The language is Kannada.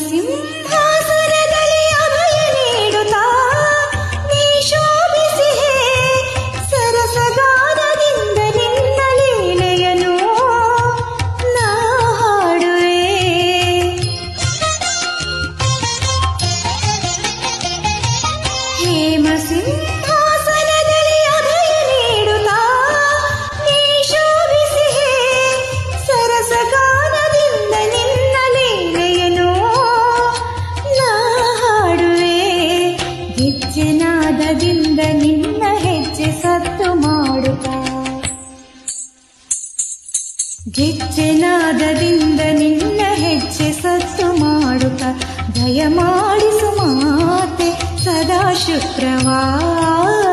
ಸಿಂಹಾಸನದಲ್ಲಿ ಅಭಯ ನೀಡುತ್ತಾ ನೀ ಶೋಭಿಸಿಹೆ ಸರಸಗಾನದಿಂದ ನಿನ್ನ ಲೀಲೆಯನು ನಾ ಹಾಡುವೆ. ಹೇಮ ಸಿಂಹಾಸನದಲ್ಲಿ ಅಭಯ ನೀಡುತ್ತಾ ನೀ ಶೋಭಿಸಿಹೆ ಸರಸಗಾನದಿಂದ ನಿನ್ನ ಲೀಲೆಯನು ನಾ ಹಾಡುವೆ. ಗೆಜ್ಜೆನಾದದಿಂದ ನಿನ್ನ ಹೆಜ್ಜೆ ಸತ್ತು ಮಾಡುತ್ತಾ ಗೆಜ್ಜೆನಾದದಿಂದ ನಿನ್ನ ಹೆಜ್ಜೆ ಸತ್ತು ಮಾಡುತ್ತಾ ದಯಮಾಡಿಸು ಮಾತೆ ಸದಾ ಶುಕ್ರವಾರ.